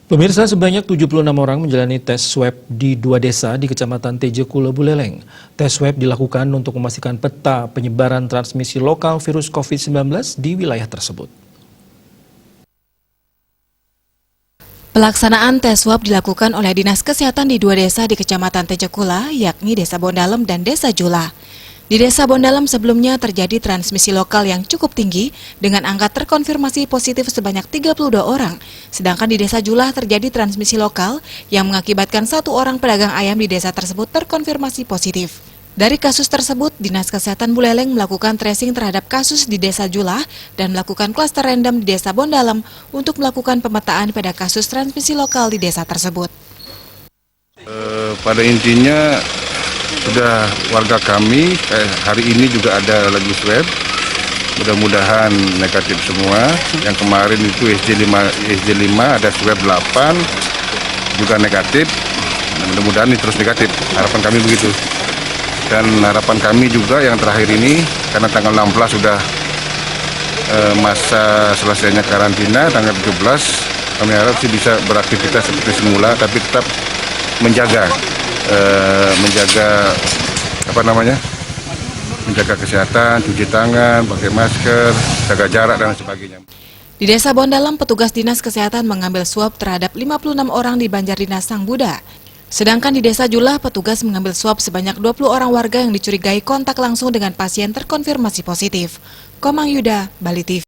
Pemirsa, sebanyak 76 orang menjalani tes swab di 2 desa di Kecamatan Tejekule, Buleleng. Tes swab dilakukan untuk memastikan peta penyebaran transmisi lokal virus COVID-19 di wilayah tersebut. Pelaksanaan tes swab dilakukan oleh Dinas Kesehatan di 2 desa di Kecamatan Tejekula, yakni Desa Bondalem dan Desa Jula. Di Desa Bondalem sebelumnya terjadi transmisi lokal yang cukup tinggi dengan angka terkonfirmasi positif sebanyak 32 orang. Sedangkan di Desa Jula terjadi transmisi lokal yang mengakibatkan 1 orang pedagang ayam di desa tersebut terkonfirmasi positif. Dari kasus tersebut, Dinas Kesehatan Buleleng melakukan tracing terhadap kasus di Desa Jula dan melakukan klaster random di Desa Bondalem untuk melakukan pemetaan pada kasus transmisi lokal di desa tersebut. Pada intinya sudah warga kami hari ini juga ada lagi swab, mudah-mudahan negatif semua. Yang kemarin itu SD5 ada swab 8 juga negatif, mudah-mudahan ini terus negatif, harapan kami begitu. Dan harapan kami juga yang terakhir ini, karena tanggal 16 sudah masa selesainya karantina, tanggal 17 kami harap sih bisa beraktivitas seperti semula, tapi tetap menjaga kesehatan, cuci tangan, pakai masker, jaga jarak dan sebagainya. Di Desa Bondalem, petugas Dinas Kesehatan mengambil swab terhadap 56 orang di Banjardinas Sang Buddha. Sedangkan di Desa Jula, petugas mengambil swab sebanyak 20 orang warga yang dicurigai kontak langsung dengan pasien terkonfirmasi positif. Komang Yuda, Bali TV.